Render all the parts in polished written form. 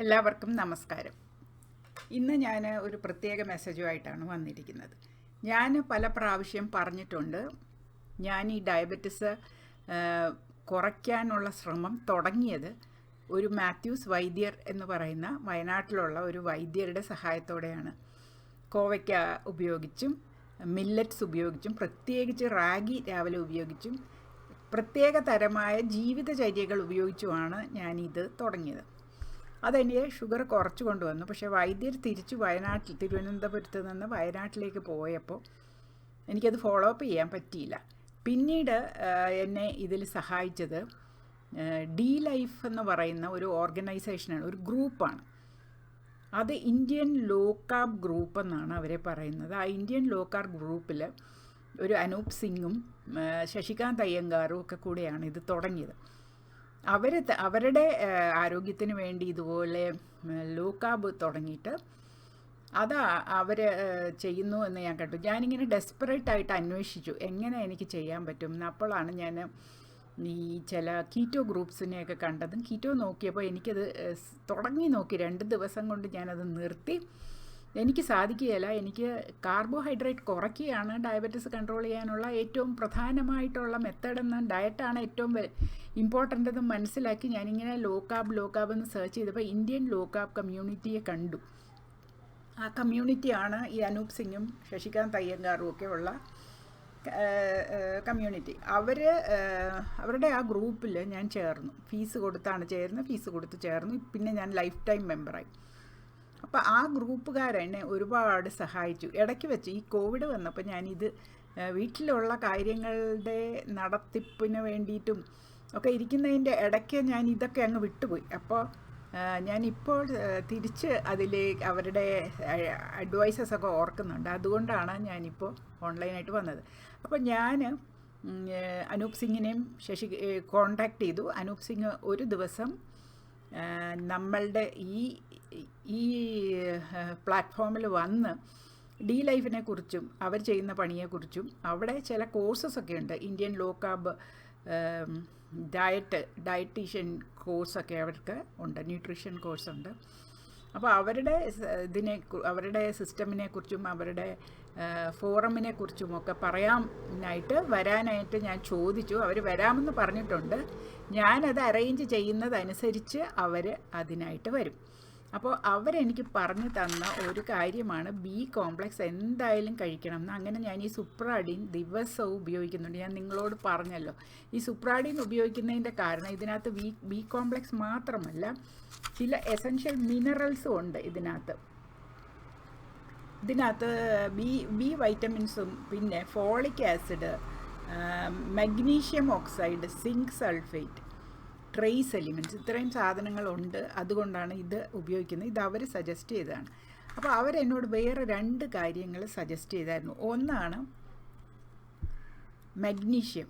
എല്ലാവർക്കും നമസ്കാരം. ഇന്ന് ഞാൻ ഒരു പ്രത്യേക മെസ്സേജുമായിട്ടാണ് വന്നിരിക്കുന്നത്. ഞാൻ പല പ്രാവശ്യം പറഞ്ഞിട്ടുണ്ട്, ഞാൻ ഈ ഡയബറ്റിസ് കുറയ്ക്കാനുള്ള ശ്രമം തുടങ്ങിയത് ഒരു മാത്യൂസ് വൈദ്യർ എന്ന് പറയുന്ന വയനാട്ടിലുള്ള ഒരു വൈദ്യരുടെ സഹായത്തോടെയാണ്. കോവയ്ക്ക ഉപയോഗിച്ചും മില്ലറ്റ്സ് ഉപയോഗിച്ചും പ്രത്യേകിച്ച് റാഗി രാവിലെ ഉപയോഗിച്ചും പ്രത്യേക തരമായ ജീവിതചര്യകൾ ഉപയോഗിച്ചുമാണ് ഞാനിത് തുടങ്ങിയത്. അതെനിക്ക് ഷുഗർ കുറച്ച് കൊണ്ടുവന്നു. പക്ഷേ വൈദ്യർ തിരിച്ച് തിരുവനന്തപുരത്ത് നിന്ന് വയനാട്ടിലേക്ക് പോയപ്പോൾ എനിക്കത് ഫോളോ അപ്പ് ചെയ്യാൻ പറ്റിയില്ല. പിന്നീട് എന്നെ ഇതിൽ സഹായിച്ചത് ഡി ലൈഫ് എന്ന് പറയുന്ന ഒരു ഓർഗനൈസേഷനാണ്, ഒരു ഗ്രൂപ്പാണ്. അത് ഇന്ത്യൻ ലോ കാർബ് ഗ്രൂപ്പ് എന്നാണ് അവരെ പറയുന്നത്. ആ ഇന്ത്യൻ ലോ കാർബ് ഗ്രൂപ്പിൽ ഒരു അനൂപ് സിംഗും ശശികാന്ത് അയ്യങ്കാറും ഒക്കെ കൂടെയാണ് ഇത് തുടങ്ങിയത്. അവരുടെ ആരോഗ്യത്തിന് വേണ്ടി ഇതുപോലെ ലോ കാർബ് തുടങ്ങിയിട്ട് അവർ ചെയ്യുന്നു എന്ന് ഞാൻ കണ്ടു. ഞാനിങ്ങനെ ഡെസ്പറേറ്റായിട്ട് അന്വേഷിച്ചു എങ്ങനെ എനിക്ക് ചെയ്യാൻ പറ്റും. അപ്പോഴാണ് ഞാൻ ഈ ചില കീറ്റോ ഗ്രൂപ്പ്സിനെയൊക്കെ കണ്ടതും കീറ്റോ നോക്കിയപ്പോൾ എനിക്കത് തുടങ്ങി നോക്കി 2 ദിവസം കൊണ്ട് ഞാനത് നിർത്തി. എനിക്ക് സാധിക്കുകയില്ല. എനിക്ക് കാർബോഹൈഡ്രേറ്റ് കുറയ്ക്കുകയാണ് ഡയബറ്റിസ് കൺട്രോൾ ചെയ്യാനുള്ള ഏറ്റവും പ്രധാനമായിട്ടുള്ള മെത്തേഡെന്ന്, ഡയറ്റാണ് ഏറ്റവും ഇമ്പോർട്ടൻ്റ് എന്ന് മനസ്സിലാക്കി ഞാനിങ്ങനെ ലോ കാർബ് എന്ന് സെർച്ച് ചെയ്തപ്പോൾ ഇന്ത്യൻ ലോ കാർബ് കമ്മ്യൂണിറ്റിയെ കണ്ടു. ആ കമ്മ്യൂണിറ്റിയാണ് ഈ അനൂപ് സിംഗും ശശികാന്ത് അയ്യങ്കാറും ഒക്കെ ഉള്ള കമ്മ്യൂണിറ്റി. അവരുടെ ആ ഗ്രൂപ്പിൽ ഞാൻ ചേർന്നു. ഫീസ് കൊടുത്താണ് ചേർന്നത്. ഫീസ് കൊടുത്ത് ചേർന്നു. പിന്നെ ഞാൻ ലൈഫ് ടൈം മെമ്പറായി. അപ്പോൾ ആ ഗ്രൂപ്പുകാരെന്നെ ഒരുപാട് സഹായിച്ചു. ഇടയ്ക്ക് വെച്ച് ഈ കോവിഡ് വന്നപ്പോൾ ഞാനിത് വീട്ടിലുള്ള കാര്യങ്ങളുടെ നടത്തിപ്പിന് വേണ്ടിയിട്ടും ഒക്കെ ഇരിക്കുന്നതിൻ്റെ ഇടയ്ക്ക് ഞാൻ ഇതൊക്കെ അങ്ങ് വിട്ടുപോയി. അപ്പോൾ ഞാനിപ്പോൾ തിരിച്ച് അതിലേക്ക് അവരുടെ അഡ്വൈസസൊക്കെ ഓർക്കുന്നുണ്ട്. അതുകൊണ്ടാണ് ഞാനിപ്പോൾ ഓൺലൈനായിട്ട് വന്നത്. അപ്പോൾ ഞാൻ അനൂപ് സിംഗിനെയും കോണ്ടാക്ട് ചെയ്തു. അനൂപ് സിംഗ് ഒരു ദിവസം നമ്മളുടെ ഈ പ്ലാറ്റ്ഫോമിൽ വന്ന് ഡി ലൈഫിനെ കുറിച്ചും അവർ ചെയ്യുന്ന പണിയെക്കുറിച്ചും അവിടെ ചില കോഴ്സസൊക്കെ ഉണ്ട്. ഇന്ത്യൻ ലോ കാർബ് ഡയറ്റീഷ്യൻ കോഴ്സൊക്കെ അവർക്ക് ഉണ്ട്, ന്യൂട്രീഷൻ കോഴ്സുണ്ട്. അപ്പോൾ അവരുടെ സിസ്റ്റമിനെ കുറിച്ചും അവരുടെ ഫോറമിനെ കുറിച്ചുമൊക്കെ വരാനായിട്ട് ഞാൻ ചോദിച്ചു. അവർ വരാമെന്ന് പറഞ്ഞിട്ടുണ്ട്. ഞാനത് അറേഞ്ച് ചെയ്യുന്നതനുസരിച്ച് അവർ അതിനായിട്ട് വരും. അപ്പോൾ അവരെനിക്ക് പറഞ്ഞു തന്ന ഒരു കാര്യമാണ് ബി കോംപ്ലക്സ് എന്തായാലും കഴിക്കണം എന്ന്. അങ്ങനെ ഞാൻ ഈ സുപ്രാഡിൻ ദിവസവും ഉപയോഗിക്കുന്നുണ്ട്. ഞാൻ നിങ്ങളോട് പറഞ്ഞല്ലോ, ഈ സുപ്രാഡിൻ ഉപയോഗിക്കുന്നതിൻ്റെ കാരണം ഇതിനകത്ത് ബി കോംപ്ലക്സ് മാത്രമല്ല, ചില എസൻഷ്യൽ മിനറൽസും ഉണ്ട് ഇതിനകത്ത് ബി വൈറ്റമിൻസും പിന്നെ folic acid, magnesium oxide, zinc sulphate, trace elements, ഇത്രയും സാധനങ്ങളുണ്ട്. അതുകൊണ്ടാണ് ഇത് ഉപയോഗിക്കുന്നത്. ഇത് അവർ സജസ്റ്റ് ചെയ്തതാണ്. അപ്പോൾ അവരെന്നോട് വേറെ 2 കാര്യങ്ങൾ സജസ്റ്റ് ചെയ്തായിരുന്നു. ഒന്നാണ് മഗ്നീഷ്യം.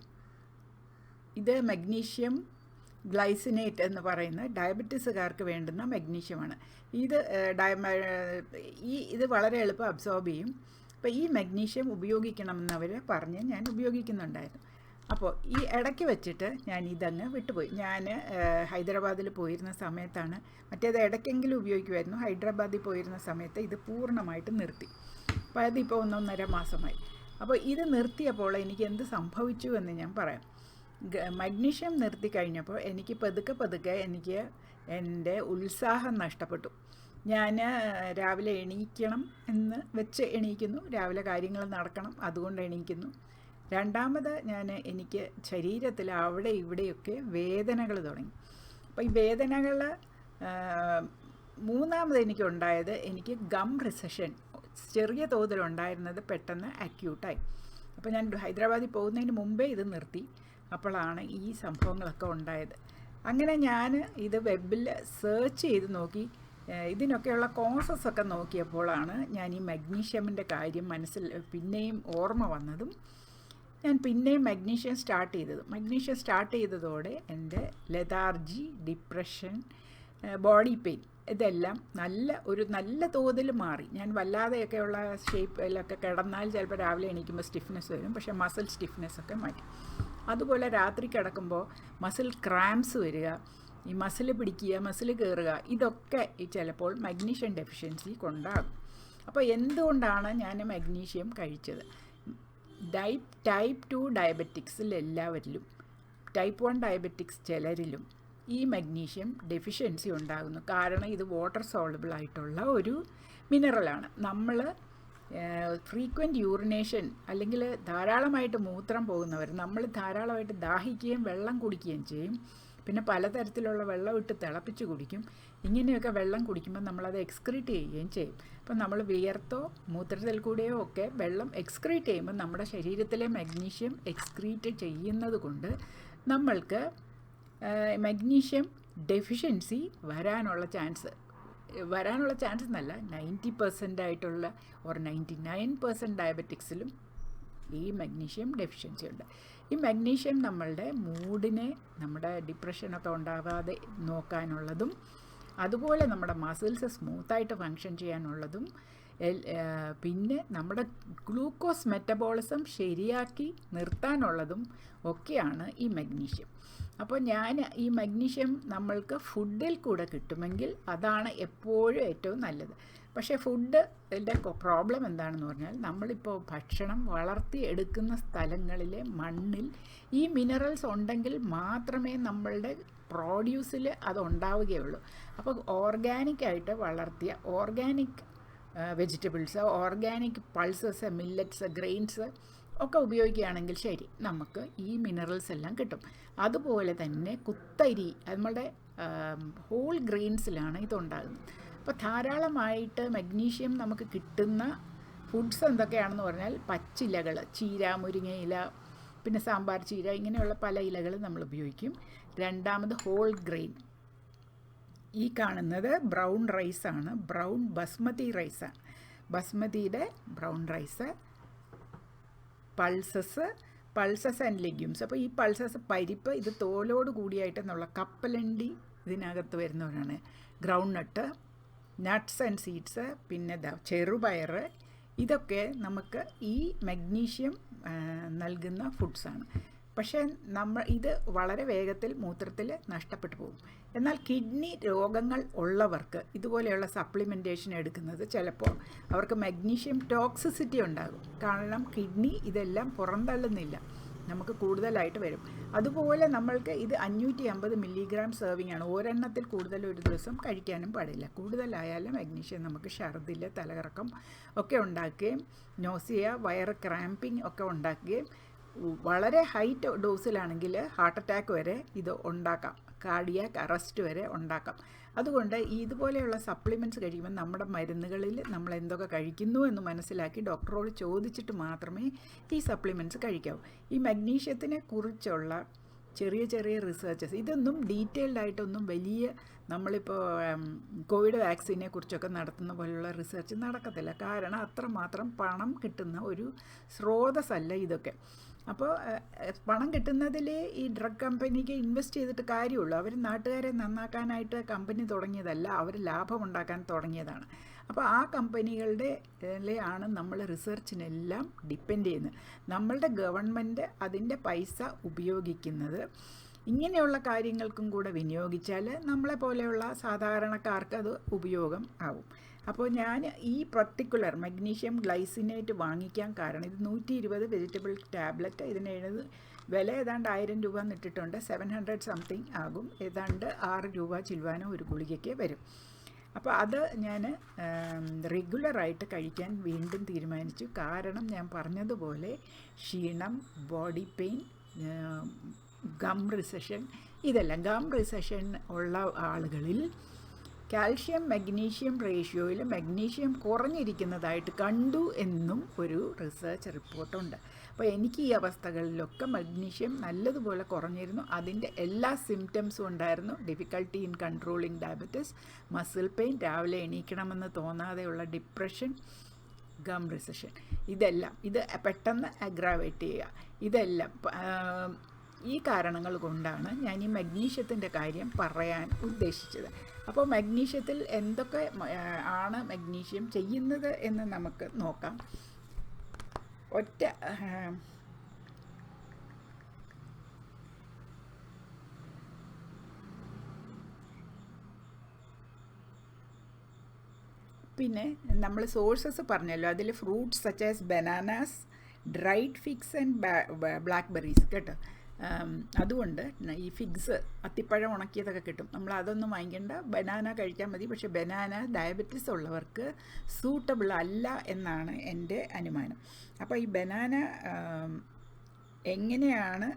ഇത് മഗ്നീഷ്യം ഗ്ലൈസിനേറ്റ് എന്ന് പറയുന്ന ഡയബറ്റീസുകാർക്ക് വേണ്ടുന്ന മഗ്നീഷ്യമാണ്. ഇത് വളരെ എളുപ്പം അബ്സോർബ് ചെയ്യും. അപ്പോൾ ഈ മഗ്നീഷ്യം ഉപയോഗിക്കണമെന്നവർ പറഞ്ഞ് ഞാൻ ഉപയോഗിക്കുന്നുണ്ടായിരുന്നു. അപ്പോൾ ഈ ഇടയ്ക്ക് വെച്ചിട്ട് ഞാൻ ഇതങ്ങ് വിട്ടുപോയി. ഞാൻ ഹൈദരാബാദിൽ പോയിരുന്ന സമയത്താണ്, മറ്റേത് ഇടയ്ക്കെങ്കിലും ഉപയോഗിക്കുമായിരുന്നു. ഹൈദരാബാദിൽ പോയിരുന്ന സമയത്ത് ഇത് പൂർണ്ണമായിട്ട് നിർത്തി. അപ്പോൾ അതിപ്പോൾ 1.5 മാസമായി. അപ്പോൾ ഇത് നിർത്തിയപ്പോൾ എനിക്ക് എന്ത് സംഭവിച്ചു എന്ന് ഞാൻ പറയാം. മഗ്നീഷ്യം നിർത്തി കഴിഞ്ഞപ്പോൾ എനിക്ക് പതുക്കെ എനിക്ക് എൻ്റെ ഉത്സാഹം നഷ്ടപ്പെട്ടു. ഞാൻ രാവിലെ എണീക്കണം എന്ന് വെച്ച് എണീക്കുന്നു, രാവിലെ കാര്യങ്ങൾ നടക്കണം, അതുകൊണ്ട് എണീക്കുന്നു. രണ്ടാമത് എനിക്ക് ശരീരത്തിൽ അവിടെ ഇവിടെയൊക്കെ വേദനകൾ തുടങ്ങി. അപ്പോൾ ഈ വേദനകൾ മൂന്നാമത് എനിക്കുണ്ടായത്, എനിക്ക് ഗം റിസഷൻ ചെറിയ തോതിലുണ്ടായിരുന്നത് പെട്ടെന്ന് അക്യൂട്ടായി. അപ്പോൾ ഞാൻ ഹൈദരാബാദിൽ പോകുന്നതിന് മുമ്പേ ഇത് നിർത്തി. അപ്പോഴാണ് ഈ സംഭവങ്ങളൊക്കെ ഉണ്ടായത്. അങ്ങനെ ഞാൻ ഇത് വെബിൽ സെർച്ച് ചെയ്ത് നോക്കി. ഇതിനൊക്കെയുള്ള കോഴ്സസൊക്കെ നോക്കിയപ്പോഴാണ് ഞാൻ ഈ മഗ്നീഷ്യമിൻ്റെ കാര്യം പിന്നെയും ഓർമ്മ വന്നതും ഞാൻ പിന്നെയും മഗ്നീഷ്യം സ്റ്റാർട്ട് ചെയ്തതോടെ എൻ്റെ ലെതാർജി, ഡിപ്രഷൻ, ബോഡി പെയിൻ ഇതെല്ലാം നല്ല തോതിൽ മാറി. ഞാൻ വല്ലാതെയൊക്കെയുള്ള ഷേപ്പിലൊക്കെ കിടന്നാൽ ചിലപ്പോൾ രാവിലെ എണീക്കുമ്പോൾ സ്റ്റിഫ്നെസ് വരും, പക്ഷേ മസിൽ സ്റ്റിഫ്നെസ്സൊക്കെ മാറ്റി. അതുപോലെ രാത്രി കിടക്കുമ്പോൾ മസിൽ ക്രാംസ് വരിക, ഈ മസിൽ പിടിക്കുക, മസിൽ കയറുക, ഇതൊക്കെ ചിലപ്പോൾ മഗ്നീഷ്യം ഡെഫിഷ്യൻസി കൊണ്ടാകും. അപ്പോൾ എന്തുകൊണ്ടാണ് ഞാൻ മഗ്നീഷ്യം കഴിച്ചത്? ടൈപ്പ് 2 ഡയബറ്റിക്സിൽ എല്ലാവരിലും, ടൈപ്പ് 1 ഡയബറ്റിക്സ് ചിലരിലും ഈ മഗ്നീഷ്യം ഡെഫിഷ്യൻസി ഉണ്ടാകുന്നു. കാരണം ഇത് വാട്ടർ സോളുബിൾ ആയിട്ടുള്ള ഒരു മിനറലാണ്. നമ്മൾ ഫ്രീക്വൻറ്റ് യൂറിനേഷൻ അല്ലെങ്കിൽ ധാരാളമായിട്ട് മൂത്രം പോകുന്നവർ, നമ്മൾ ധാരാളമായിട്ട് ദാഹിക്കുകയും വെള്ളം കുടിക്കുകയും ചെയ്യും. പിന്നെ പലതരത്തിലുള്ള വെള്ളം ഇട്ട് തിളപ്പിച്ച് കുടിക്കും. ഇങ്ങനെയൊക്കെ വെള്ളം കുടിക്കുമ്പോൾ നമ്മളത് എക്സ്ക്രീറ്റ് ചെയ്യുകയും ചെയ്യും. അപ്പം നമ്മൾ വിയർത്തോ മൂത്രത്തിൽ കൂടെയോ ഒക്കെ വെള്ളം എക്സ്ക്രീറ്റ് ചെയ്യുമ്പോൾ നമ്മുടെ ശരീരത്തിലെ മഗ്നീഷ്യം എക്സ്ക്രീറ്റ് ചെയ്യുന്നത് കൊണ്ട് നമ്മൾക്ക് മഗ്നീഷ്യം ഡെഫിഷ്യൻസി വരാനുള്ള ചാൻസ് എന്നല്ല, 90% ആയിട്ടുള്ള 99% ഡയബറ്റിക്സിലും ഈ മഗ്നീഷ്യം ഡെഫിഷ്യൻസി ഉണ്ട്. ഈ മഗ്നീഷ്യം നമ്മളുടെ മൂഡിനെ, നമ്മുടെ ഡിപ്രഷനൊക്കെ ഉണ്ടാകാതെ നോക്കാനുള്ളതും അതുപോലെ നമ്മുടെ മസിൽസ് സ്മൂത്തായിട്ട് ഫങ്ഷൻ ചെയ്യാനുള്ളതും പിന്നെ നമ്മുടെ ഗ്ലൂക്കോസ് മെറ്റബോളിസം ശരിയാക്കി നിർത്താനുള്ളതും ഒക്കെയാണ് ഈ മഗ്നീഷ്യം. അപ്പോൾ ഞാൻ ഈ മഗ്നീഷ്യം നമ്മൾക്ക് ഫുഡിൽ കൂടെ കിട്ടുമെങ്കിൽ അതാണ് എപ്പോഴും ഏറ്റവും നല്ലത്. പക്ഷേ ഫുഡിൻ്റെ പ്രോബ്ലം എന്താണെന്ന് പറഞ്ഞാൽ, നമ്മളിപ്പോൾ ഭക്ഷണം വളർത്തിയെടുക്കുന്ന സ്ഥലങ്ങളിലെ മണ്ണിൽ ഈ മിനറൽസ് ഉണ്ടെങ്കിൽ മാത്രമേ നമ്മളുടെ പ്രോഡ്യൂസിൽ അത് ഉണ്ടാവുകയുള്ളൂ. അപ്പോൾ ഓർഗാനിക്കായിട്ട് വളർത്തിയ organic vegetables, organic pulses, millets, grains ഒക്കെ ഉപയോഗിക്കുകയാണെങ്കിൽ ശരി, നമുക്ക് ഈ മിനറൽസ് എല്ലാം കിട്ടും. അതുപോലെ തന്നെ കുത്തരി, നമ്മളുടെ ഹോൾ ഗ്രെയിൻസിലാണ് ഇതുണ്ടാകുന്നത്. അപ്പോൾ ധാരാളമായിട്ട് മഗ്നീഷ്യം നമുക്ക് കിട്ടുന്ന ഫുഡ്സ് എന്തൊക്കെയാണെന്ന് പറഞ്ഞാൽ, പച്ചിലകൾ, ചീര, മുരിങ്ങയില, പിന്നെ സാമ്പാർ ചീര, ഇങ്ങനെയുള്ള പല ഇലകൾ നമ്മൾ ഉപയോഗിക്കും. രണ്ടാമത് ഹോൾ ഗ്രെയിൻ, ഈ കാണുന്നത് ബ്രൗൺ റൈസാണ്, ബ്രൗൺ ബസ്മതി റൈസാണ്. ബസ്മതിയുടെ brown rice, pulses and legumes. അപ്പോൾ ഈ പൾസസ് പരിപ്പ്, ഇത് തോലോട് കൂടിയായിട്ടെന്നുള്ള കപ്പലണ്ടി ഇതിനകത്ത് വരുന്നവരാണ്. ഗ്രൗണ്ട് നട്ട്സ് ആൻഡ് സീഡ്സ്, പിന്നെ ചെറുപയർ, ഇതൊക്കെ നമുക്ക് ഈ മഗ്നീഷ്യം നൽകുന്ന ഫുഡ്സാണ്. പക്ഷേ ഇത് വളരെ വേഗത്തിൽ മൂത്രത്തിൽ നഷ്ടപ്പെട്ടു പോകും. എന്നാൽ കിഡ്നി രോഗങ്ങൾ ഉള്ളവർക്ക് ഇതുപോലെയുള്ള സപ്ലിമെൻറ്റേഷൻ എടുക്കുന്നത് ചിലപ്പോൾ അവർക്ക് മഗ്നീഷ്യം ടോക്സിസിറ്റി ഉണ്ടാകും. കാരണം കിഡ്നി ഇതെല്ലാം പുറന്തള്ളുന്നില്ല, നമുക്ക് കൂടുതലായിട്ട് വരും. അതുപോലെ നമ്മൾക്ക് ഇത് 550 മില്ലിഗ്രാം സെർവിങ് ആണ്. ഒരെണ്ണത്തിൽ കൂടുതൽ ഒരു ദിവസം കഴിക്കാനും പാടില്ല. കൂടുതലായാലും മഗ്നീഷ്യം നമുക്ക് ഛർദിൽ, തലകറക്കം ഒക്കെ ഉണ്ടാക്കുകയും നോസിയ, വയറ് ക്രാമ്പിങ് ഒക്കെ ഉണ്ടാക്കുകയും വളരെ ഹൈ ഡോസിലാണെങ്കിൽ ഹാർട്ട് അറ്റാക്ക് വരെ ഇത് ഉണ്ടാക്കാം, കാർഡിയാക് അറസ്റ്റ് വരെ ഉണ്ടാക്കാം. അതുകൊണ്ട് ഇതുപോലെയുള്ള സപ്ലിമെൻറ്റ്സ് കഴിക്കുമ്പോൾ നമ്മുടെ മരുന്നുകളിൽ നമ്മൾ എന്തൊക്കെ കഴിക്കുന്നു എന്ന് മനസ്സിലാക്കി ഡോക്ടറോട് ചോദിച്ചിട്ട് മാത്രമേ ഈ സപ്ലിമെൻറ്റ്സ് കഴിക്കാവൂ. ഈ മഗ്നീഷ്യത്തിനെ കുറിച്ചുള്ള ചെറിയ ചെറിയ റിസർച്ചസ്, ഇതൊന്നും ഡീറ്റെയിൽഡ് ആയിട്ടൊന്നും വലിയ, നമ്മളിപ്പോൾ കോവിഡ് വാക്സിനെ കുറിച്ചൊക്കെ നടത്തുന്ന പോലെയുള്ള റിസർച്ച് നടക്കത്തില്ല. കാരണം അത്രമാത്രം പണം കിട്ടുന്ന ഒരു സ്രോതസ്സല്ല ഇതൊക്കെ. അപ്പോൾ പണം കിട്ടുന്നതിൽ ഈ ഡ്രഗ് കമ്പനിക്ക് ഇൻവെസ്റ്റ് ചെയ്തിട്ട് കാര്യമുള്ളൂ. അവർ നാട്ടുകാരെ നന്നാക്കാനായിട്ട് കമ്പനി തുടങ്ങിയതല്ല, അവർ ലാഭമുണ്ടാക്കാൻ തുടങ്ങിയതാണ്. അപ്പോൾ ആ കമ്പനികളുടെ ആണ് നമ്മൾ റിസർച്ചിനെല്ലാം ഡിപ്പെൻഡ് ചെയ്യുന്നത്. നമ്മളുടെ ഗവൺമെൻറ് അതിൻ്റെ പൈസ ഉപയോഗിക്കുന്നത് ഇങ്ങനെയുള്ള കാര്യങ്ങൾക്കും കൂടെ വിനിയോഗിച്ചാൽ നമ്മളെ പോലെയുള്ള സാധാരണക്കാർക്ക് അത് ഉപയോഗം ആവും. അപ്പോൾ ഞാൻ ഈ പർട്ടിക്കുലർ മഗ്നീഷ്യം ഗ്ലൈസിനേറ്റ് വാങ്ങിക്കാൻ കാരണം, ഇത് 120 വെജിറ്റബിൾ ടാബ്ലറ്റ്, ഇതിന് വില ഏതാണ്ട് 1000 രൂപ എന്നിട്ടിട്ടുണ്ട്. 700 സംതിങ് ആകും. ഏതാണ്ട് 6 രൂപ ചിൽവാനോ ഒരു ഗുളികയ്ക്ക് വരും. അപ്പോൾ അത് ഞാൻ റെഗുലറായിട്ട് കഴിക്കാൻ വീണ്ടും തീരുമാനിച്ചു. കാരണം ഞാൻ പറഞ്ഞതുപോലെ ക്ഷീണം, ബോഡി പെയിൻ, ഗം റിസഷൻ, ഇതെല്ലാം ഗം റിസഷൻ ഉള്ള ആളുകളിൽ കാൽഷ്യം മഗ്നീഷ്യം റേഷ്യോയിൽ മഗ്നീഷ്യം കുറഞ്ഞിരിക്കുന്നതായിട്ട് കണ്ടു എന്നും ഒരു റിസർച്ച് റിപ്പോർട്ടുണ്ട്. അപ്പോൾ എനിക്ക് ഈ അവസ്ഥകളിലൊക്കെ മഗ്നീഷ്യം നല്ലതുപോലെ കുറഞ്ഞിരുന്നു. അതിൻ്റെ എല്ലാ സിംറ്റംസും ഉണ്ടായിരുന്നു. Difficulty in controlling diabetes, muscle pain, രാവിലെ എണീക്കണമെന്ന് തോന്നാതെയുള്ള ഡിപ്രഷൻ, ഗം റിസഷൻ, ഇതെല്ലാം ഇത് പെട്ടെന്ന് അഗ്രാവേറ്റ് ചെയ്യുക. ഇതെല്ലാം ഈ കാരണങ്ങൾ കൊണ്ടാണ് ഞാൻ ഈ മഗ്നീഷ്യത്തിൻ്റെ കാര്യം പറയാൻ ഉദ്ദേശിച്ചത്. അപ്പോൾ മഗ്നീഷ്യത്തിൽ എന്തൊക്കെ ആണ് മഗ്നീഷ്യം ചെയ്യുന്നത് എന്ന് നമുക്ക് നോക്കാം. പിന്നെ നമ്മൾ സോഴ്സസ് പറഞ്ഞല്ലോ, അതിൽ fruits such as bananas, dried figs and blackberries കേട്ടോ. അതുകൊണ്ട് ഈ ഫിഗ്സ്, അത്തിപ്പഴം ഉണക്കിയതൊക്കെ കിട്ടും, നമ്മൾ അതൊന്നും വാങ്ങിക്കേണ്ട, ബനാന കഴിച്ചാൽ മതി. പക്ഷേ ബനാന ഡയബറ്റിസ് ഉള്ളവർക്ക് സൂട്ടബിൾ അല്ല എന്നാണ് എൻ്റെ അനുമാനം. അപ്പോൾ ഈ ബനാന എങ്ങനെയാണ്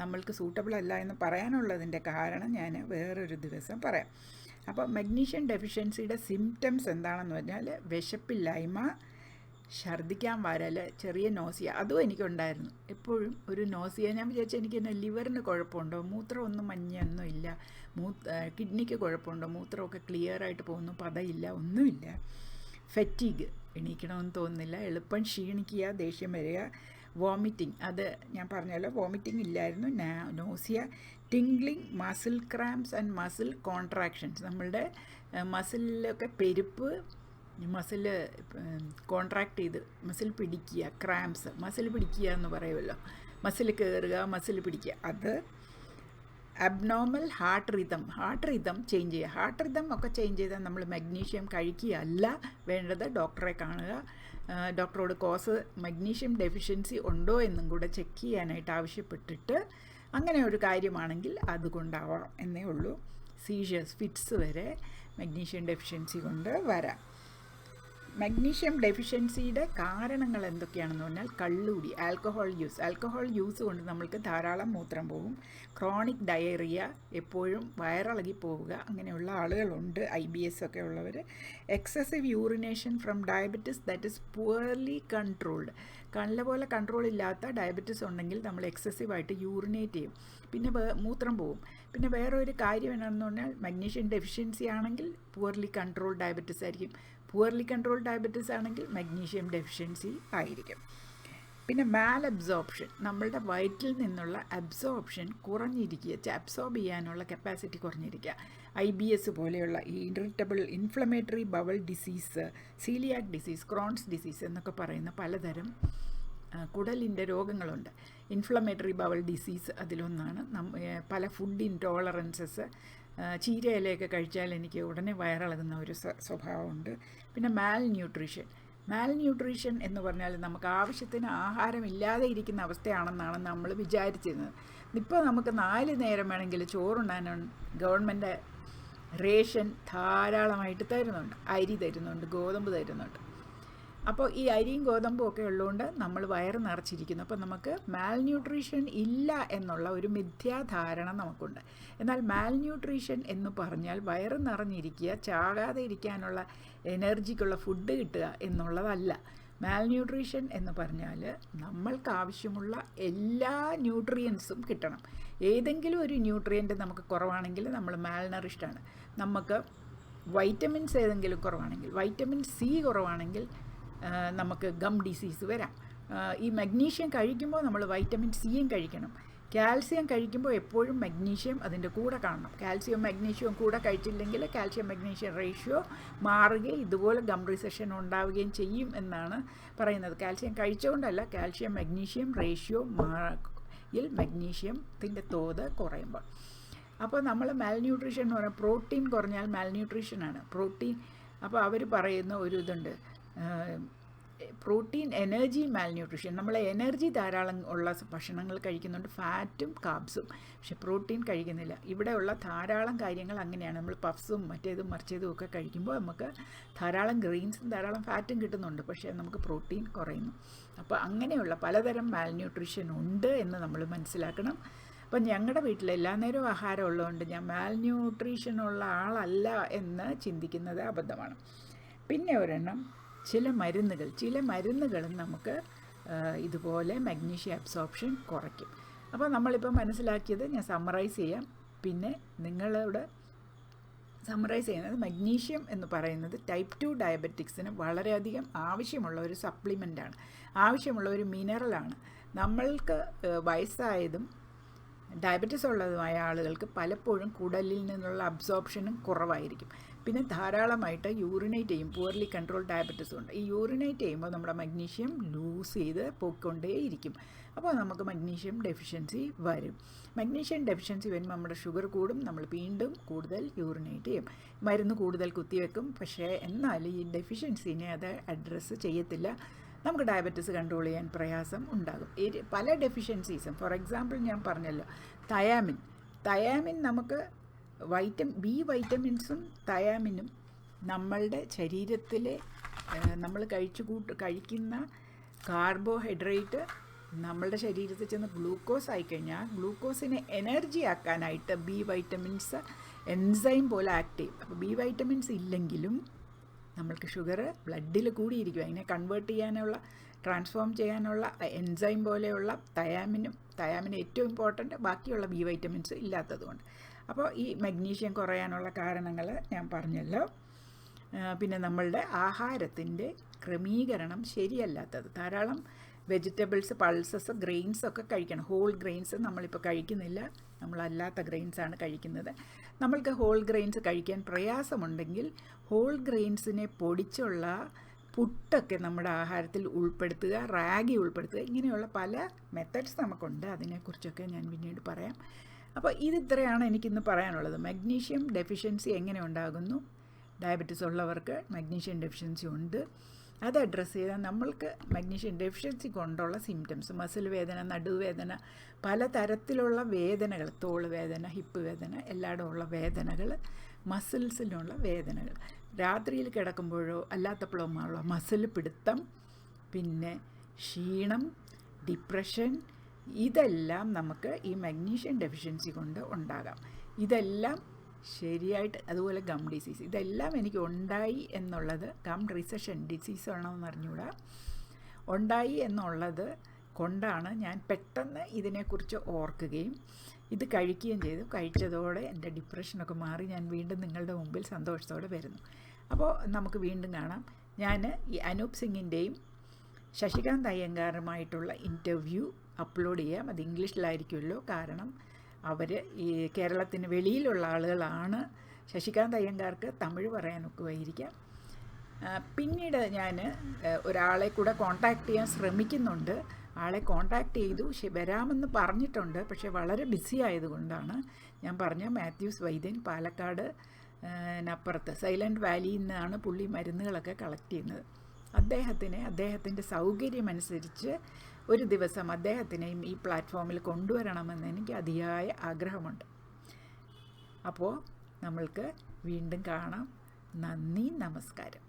നമ്മൾക്ക് സൂട്ടബിൾ അല്ല എന്ന് പറയാനുള്ളതിൻ്റെ കാരണം ഞാൻ വേറൊരു ദിവസം പറയാം. അപ്പോൾ മഗ്നീഷ്യം ഡെഫിഷ്യൻസിയുടെ സിംറ്റംസ് എന്താണെന്ന് പറഞ്ഞാൽ വിശപ്പില്ലായ്മ, ഛർദ്ദിക്കാൻ വരൽ, ചെറിയ നോസിയ. അതും എനിക്കുണ്ടായിരുന്നു. എപ്പോഴും ഒരു നോസിയ. ഞാൻ വിചാരിച്ചു എനിക്ക് തന്നെ ലിവറിന് കുഴപ്പമുണ്ടോ, മൂത്രമൊന്നും മഞ്ഞൊന്നും ഇല്ല, കിഡ്നിക്ക് കുഴപ്പമുണ്ടോ, മൂത്രമൊക്കെ ക്ലിയറായിട്ട് പോകുന്നു, പതയില്ല, ഒന്നുമില്ല. ഫെറ്റീഗ്, എണീക്കണമെന്ന് തോന്നുന്നില്ല, എളുപ്പം ക്ഷീണിക്കുക, ദേഷ്യം വരിക, വോമിറ്റിംഗ്, അത് ഞാൻ പറഞ്ഞല്ലോ, വോമിറ്റിംഗ് ഇല്ലായിരുന്നു. Nausea, tingling, muscle cramps and muscle contractions, നമ്മളുടെ മസിലിലൊക്കെ പെരുപ്പ്, മസിൽ കോൺട്രാക്ട് ചെയ്ത് മസിൽ പിടിക്കുക, ക്രാംപ്സ്, മസിൽ പിടിക്കുക എന്ന് പറയുമല്ലോ, മസിൽ കയറുക, മസിൽ പിടിക്കുക. അത് അബ്നോർമൽ ഹാർട്ട് റിതം ചേഞ്ച് ചെയ്യുക. ഹാർട്ട് റിതം ഒക്കെ ചേഞ്ച് ചെയ്താൽ നമ്മൾ മഗ്നീഷ്യം കഴിക്കുകയല്ല വേണ്ടത്, ഡോക്ടറെ കാണുക, ഡോക്ടറോട് മഗ്നീഷ്യം ഡെഫിഷ്യൻസി ഉണ്ടോ എന്നും കൂടെ ചെക്ക് ചെയ്യാനായിട്ട് ആവശ്യപ്പെട്ടിട്ട്, അങ്ങനെ ഒരു കാര്യമാണെങ്കിൽ അതുകൊണ്ടാവാം എന്നേ ഉള്ളൂ. സീഷ്യസ്, ഫിറ്റ്സ് വരെ മഗ്നീഷ്യം ഡെഫിഷ്യൻസി കൊണ്ട് വരാം. മഗ്നീഷ്യം ഡെഫിഷ്യൻസിയുടെ കാരണങ്ങൾ എന്തൊക്കെയാണെന്ന് പറഞ്ഞാൽ കള്ളുകൂടി, ആൽക്കഹോൾ യൂസ് കൊണ്ട് നമ്മൾക്ക് ധാരാളം മൂത്രം പോകും, ക്രോണിക് ഡയറിയ, എപ്പോഴും വയറിളകി പോവുക, അങ്ങനെയുള്ള ആളുകളുണ്ട്, IBS ഒക്കെ ഉള്ളവർ. Excessive urination from diabetes that is poorly controlled, നല്ലപോലെ കൺട്രോൾ ഇല്ലാത്ത ഡയബറ്റിസ് ഉണ്ടെങ്കിൽ നമ്മൾ എക്സസീവായിട്ട് യൂറിനേറ്റ് ചെയ്യും, പിന്നെ മൂത്രം പോകും. പിന്നെ വേറൊരു കാര്യം എന്താണെന്ന് പറഞ്ഞാൽ മഗ്നീഷ്യം ഡെഫിഷ്യൻസി ആണെങ്കിൽ പുവർലി കൺട്രോൾ ഡയബറ്റിസ് ആയിരിക്കും, പുവർലി കൺട്രോൾ ഡയബറ്റിസ് ആണെങ്കിൽ മഗ്നീഷ്യം ഡെഫിഷ്യൻസി ആയിരിക്കും. പിന്നെ മാൽ അബ്സോർപ്ഷൻ, നമ്മളുടെ വയറ്റിൽ നിന്നുള്ള അബ്സോർപ്ഷൻ കുറഞ്ഞിരിക്കുക, അബ്സോർബ് ചെയ്യാനുള്ള കപ്പാസിറ്റി കുറഞ്ഞിരിക്കുക. IBS പോലെയുള്ള ഈ inflammatory bowel disease, coeliac disease, Crohn's disease എന്നൊക്കെ പറയുന്ന പലതരം കുടലിൻ്റെ രോഗങ്ങളുണ്ട്. ഇൻഫ്ലമേറ്ററി ബവൽ ഡിസീസ് അതിലൊന്നാണ്. പല ഫുഡ് ഇൻടോളറൻസസ്, ചീരയിലയൊക്കെ കഴിച്ചാൽ എനിക്ക് ഉടനെ വയറിളകുന്ന ഒരു സ്വഭാവമുണ്ട്. പിന്നെ മാൽ ന്യൂട്രീഷൻ എന്ന് പറഞ്ഞാൽ നമുക്ക് ആവശ്യത്തിന് ആഹാരമില്ലാതെ ഇരിക്കുന്ന അവസ്ഥയാണെന്നാണ് നമ്മൾ വിചാരിച്ചിരുന്നത്. ഇപ്പോൾ നമുക്ക് 4 നേരം വേണമെങ്കിൽ ചോറുണ്ണാനും ഗവൺമെൻറ് റേഷൻ ധാരാളമായിട്ട് തരുന്നുണ്ട്, അരി തരുന്നുണ്ട്, ഗോതമ്പ് തരുന്നുണ്ട്. അപ്പോൾ ഈ അരിയും ഗോതമ്പും ഒക്കെ ഉള്ളതുകൊണ്ട് നമ്മൾ വയറ് നിറച്ചിരിക്കുന്നു. അപ്പോൾ നമുക്ക് മാൽന്യൂട്രീഷൻ ഇല്ല എന്നുള്ള ഒരു മിഥ്യാധാരണ നമുക്കുണ്ട്. എന്നാൽ മാൽന്യൂട്രീഷൻ എന്ന് പറഞ്ഞാൽ വയറ് നിറഞ്ഞിരിക്കുക, ചാകാതെ ഇരിക്കാനുള്ള എനർജിക്കുള്ള ഫുഡ് കിട്ടുക എന്നുള്ളതല്ല. മാൽന്യൂട്രീഷൻ എന്ന് പറഞ്ഞാൽ നമ്മൾക്ക് ആവശ്യമുള്ള എല്ലാ ന്യൂട്രിയൻസും കിട്ടണം. ഏതെങ്കിലും ഒരു ന്യൂട്രിയൻ്റ് നമുക്ക് കുറവാണെങ്കിൽ നമ്മൾ മാൽനറിഷ്ഡാണ്. നമുക്ക് വൈറ്റമിൻസ് ഏതെങ്കിലും കുറവാണെങ്കിൽ, വൈറ്റമിൻ C കുറവാണെങ്കിൽ നമുക്ക് ഗം ഡിസീസ് വരാം. ഈ മഗ്നീഷ്യം കഴിക്കുമ്പോൾ നമ്മൾ വൈറ്റമിൻ Cയും കഴിക്കണം. കാൽസ്യം കഴിക്കുമ്പോൾ എപ്പോഴും മഗ്നീഷ്യം അതിൻ്റെ കൂടെ കാണണം. കാൽസ്യവും മഗ്നീഷ്യവും കൂടെ കഴിച്ചില്ലെങ്കിൽ കാൽഷ്യം മഗ്നീഷ്യം റേഷ്യോ മാറുകയും ഇതുപോലെ ഗം റിസഷൻ ഉണ്ടാവുകയും ചെയ്യും എന്നാണ് പറയുന്നത്. കാൽസ്യം കഴിച്ചുകൊണ്ടല്ല, കാൽഷ്യം മഗ്നീഷ്യം റേഷ്യോ മഗ്നീഷ്യത്തിൻ്റെ തോത് കുറയുമ്പോൾ. അപ്പോൾ നമ്മൾ മാൽന്യൂട്രീഷൻ എന്ന് പറയുന്നത് പ്രോട്ടീൻ കുറഞ്ഞാൽ മാൽന്യൂട്രീഷനാണ്. അപ്പോൾ അവർ പറയുന്ന ഒരു ഇതുണ്ട്, പ്രോട്ടീൻ എനർജി മാൽന്യൂട്രീഷൻ. നമ്മൾ എനർജി ധാരാളം ഉള്ള ഭക്ഷണങ്ങൾ കഴിക്കുന്നുണ്ട്, ഫാറ്റും കാർബ്സും, പക്ഷെ പ്രോട്ടീൻ കഴിക്കുന്നില്ല. ഇവിടെയുള്ള ധാരാളം കാര്യങ്ങൾ അങ്ങനെയാണ്. നമ്മൾ പഫ്സും മറ്റേതും മറിച്ചതും ഒക്കെ കഴിക്കുമ്പോൾ നമുക്ക് ധാരാളം ഗ്രെയിൻസും ധാരാളം ഫാറ്റും കിട്ടുന്നുണ്ട്, പക്ഷേ നമുക്ക് പ്രോട്ടീൻ കുറയുന്നു. അപ്പോൾ അങ്ങനെയുള്ള പലതരം മാൽന്യൂട്രീഷൻ ഉണ്ട് എന്ന് നമ്മൾ മനസ്സിലാക്കണം. അപ്പം ഞങ്ങളുടെ വീട്ടിൽ എല്ലാ നേരവും ആഹാരം ഉള്ളതുകൊണ്ട് ഞാൻ മാൽന്യൂട്രീഷനുള്ള ആളല്ല എന്ന് ചിന്തിക്കുന്നത് അബദ്ധമാണ്. പിന്നെ ഒരെണ്ണം, ചില മരുന്നുകളും നമുക്ക് ഇതുപോലെ മഗ്നീഷ്യം അബ്സോർപ്ഷൻ കുറയ്ക്കും. അപ്പോൾ നമ്മളിപ്പോൾ മനസ്സിലാക്കിയത് ഞാൻ സമ്മറൈസ് ചെയ്യാം. പിന്നെ നിങ്ങളോട് സമ്മറൈസ് ചെയ്യുന്നത്, മഗ്നീഷ്യം എന്ന് പറയുന്നത് ടൈപ്പ് 2 ഡയബറ്റിക്സിന് വളരെയധികം ആവശ്യമുള്ള ഒരു സപ്ലിമെൻ്റാണ്, ആവശ്യമുള്ള ഒരു മിനറലാണ്. നമ്മൾക്ക് വയസ്സായതും ഡയബറ്റിസ് ഉള്ളതുമായ ആളുകൾക്ക് പലപ്പോഴും കുടലിൽ നിന്നുള്ള അബ്സോർപ്ഷനും കുറവായിരിക്കും. പിന്നെ ധാരാളമായിട്ട് യൂറിനേറ്റ് ചെയ്യും. പുവർലി കൺട്രോൾ ഡയബറ്റിസ് ഉണ്ട്. ഈ യൂറിനേറ്റ് ചെയ്യുമ്പോൾ നമ്മുടെ മഗ്നീഷ്യം ലൂസ് ചെയ്ത് പോയിക്കൊണ്ടേയിരിക്കും. അപ്പോൾ നമുക്ക് മഗ്നീഷ്യം ഡെഫിഷ്യൻസി വരും. മഗ്നീഷ്യം ഡെഫിഷ്യൻസി വരുമ്പോൾ നമ്മുടെ ഷുഗർ കൂടും, നമ്മൾ വീണ്ടും കൂടുതൽ യൂറിനേറ്റ് ചെയ്യും, മരുന്ന് കൂടുതൽ കുത്തിവെക്കും. പക്ഷേ എന്നാൽ ഈ ഡെഫിഷ്യൻസിനെ അത് അഡ്രസ്സ് ചെയ്യത്തില്ല. നമുക്ക് ഡയബറ്റിസ് കൺട്രോൾ ചെയ്യാൻ പ്രയാസം ഉണ്ടാകും. പല ഡെഫിഷ്യൻസീസും, ഫോർ എക്സാമ്പിൾ ഞാൻ പറഞ്ഞല്ലോ തയാമിൻ നമുക്ക് ബി വൈറ്റമിൻസും തയാമിനും നമ്മളുടെ ശരീരത്തിലെ നമ്മൾ കഴിക്കുന്ന കാർബോഹൈഡ്രേറ്റ് നമ്മളുടെ ശരീരത്തിൽ ചെന്ന് ഗ്ലൂക്കോസ് ആയിക്കഴിഞ്ഞാൽ ഗ്ലൂക്കോസിനെ എനർജി ആക്കാനായിട്ട് ബി വൈറ്റമിൻസ് എൻസൈം പോലെ ആക്ട് ചെയ്യും. അപ്പോൾ ബി വൈറ്റമിൻസ് ഇല്ലെങ്കിലും നമ്മൾക്ക് ഷുഗർ ബ്ലഡിൽ കൂടിയിരിക്കും. അതിനെ കൺവേർട്ട് ചെയ്യാനുള്ള, ട്രാൻസ്ഫോം ചെയ്യാനുള്ള എൻസൈം പോലെയുള്ള തയാമിന് ഏറ്റവും ഇമ്പോർട്ടൻ്റ്, ബാക്കിയുള്ള ബി വൈറ്റമിൻസ് ഇല്ലാത്തതുകൊണ്ട്. അപ്പോൾ ഈ മഗ്നീഷ്യം കുറയാനുള്ള കാരണങ്ങൾ ഞാൻ പറഞ്ഞല്ലോ. പിന്നെ നമ്മളുടെ ആഹാരത്തിൻ്റെ ക്രമീകരണം ശരിയല്ലാത്തത്. ധാരാളം വെജിറ്റബിൾസ്, പൾസസ്, ഗ്രെയിൻസ് ഒക്കെ കഴിക്കണം. ഹോൾ ഗ്രെയിൻസ് നമ്മളിപ്പോൾ കഴിക്കുന്നില്ല, നമ്മളല്ലാത്ത ഗ്രെയിൻസാണ് കഴിക്കുന്നത്. നമ്മൾക്ക് ഹോൾ ഗ്രെയിൻസ് കഴിക്കാൻ പ്രയാസമുണ്ടെങ്കിൽ ഹോൾ ഗ്രെയിൻസിനെ പൊടിച്ചുള്ള പുട്ടൊക്കെ നമ്മുടെ ആഹാരത്തിൽ ഉൾപ്പെടുത്തുക, റാഗി ഉൾപ്പെടുത്തുക. ഇങ്ങനെയുള്ള പല മെത്തഡ്സ് നമുക്കുണ്ട്. അതിനെക്കുറിച്ചൊക്കെ ഞാൻ പിന്നീട് പറയാം. അപ്പോൾ ഇത്രയാണ് എനിക്കിന്ന് പറയാനുള്ളത്. മഗ്നീഷ്യം ഡെഫിഷ്യൻസി എങ്ങനെ ഉണ്ടാകുന്നു? ഡയബറ്റിസ് ഉള്ളവർക്ക് മഗ്നീഷ്യം ഡെഫിഷ്യൻസി ഉണ്ട്. അത് അഡ്രസ്സ് ചെയ്താൽ നമ്മൾക്ക് മഗ്നീഷ്യം ഡെഫിഷ്യൻസി കൊണ്ടുള്ള സിംറ്റംസ്, മസിൽ വേദന, നടുവേദന, പലതരത്തിലുള്ള വേദനകൾ, തോൾ വേദന, ഹിപ്പ് വേദന, എല്ലായിടും ഉള്ള വേദനകൾ, മസിൽസിലുള്ള വേദനകൾ, രാത്രിയിൽ കിടക്കുമ്പോഴോ അല്ലാത്തപ്പോഴോ ഉള്ള മസിൽ പിടുത്തം, പിന്നെ ക്ഷീണം, ഡിപ്രഷൻ, ഇതെല്ലാം നമുക്ക് ഈ മഗ്നീഷ്യം ഡെഫിഷ്യൻസി കൊണ്ട് ഉണ്ടാകാം. ഇതെല്ലാം ശരിയായിട്ട്, അതുപോലെ ഗം ഡിസീസ്, ഇതെല്ലാം എനിക്ക് ഉണ്ടായി എന്നുള്ളത്, ഗം റിസഷൻ ഡിസീസ് ആണോയെന്ന് അറിഞ്ഞുകൂടാ, ഉണ്ടായി എന്നുള്ളത് കൊണ്ടാണ് ഞാൻ പെട്ടെന്ന് ഇതിനെക്കുറിച്ച് ഓർക്കുകയും ഇത് കഴിക്കുകയും ചെയ്തു. കഴിച്ചതോടെ എൻ്റെ ഡിപ്രഷനൊക്കെ മാറി ഞാൻ വീണ്ടും നിങ്ങളുടെ മുമ്പിൽ സന്തോഷത്തോടെ വരുന്നു. അപ്പോൾ നമുക്ക് വീണ്ടും കാണാം. ഞാൻ ഈ അനൂപ് സിംഗിൻ്റെയും ശശികാന്ത് അയ്യങ്കാറുമായിട്ടുള്ള ഇൻ്റർവ്യൂ അപ്ലോഡ് ചെയ്യാം. അത് ഇംഗ്ലീഷിലായിരിക്കുമല്ലോ, കാരണം അവർ ഈ കേരളത്തിന് വെളിയിലുള്ള ആളുകളാണ്. ശശികാന്ത് അയ്യങ്കാർക്ക് തമിഴ് പറയാനൊക്കുമായിരിക്കാം. പിന്നീട് ഞാൻ ഒരാളെ കൂടെ കോൺടാക്റ്റ് ചെയ്യാൻ ശ്രമിക്കുന്നുണ്ട്. ആളെ കോൺടാക്റ്റ് ചെയ്തു, വരാമെന്ന് പറഞ്ഞിട്ടുണ്ട്. പക്ഷേ വളരെ ബിസി ആയതുകൊണ്ടാണ്. ഞാൻ പറഞ്ഞ മാത്യൂസ് വൈദ്യൻ, പാലക്കാട് അപ്പുറത്ത് സൈലൻറ്റ് വാലിയിൽ നിന്നാണ് പുള്ളി മരുന്നുകളൊക്കെ കളക്ട് ചെയ്യുന്നത്. അദ്ദേഹത്തിൻ്റെ സൗകര്യമനുസരിച്ച് ഒരു ദിവസം അദ്ദേഹത്തിനെയും ഈ പ്ലാറ്റ്ഫോമിൽ കൊണ്ടുവരണമെന്ന് എനിക്ക് അതിയായ ആഗ്രഹമുണ്ട്. അപ്പോൾ നമ്മൾക്ക് വീണ്ടും കാണാം. നന്ദി, നമസ്കാരം.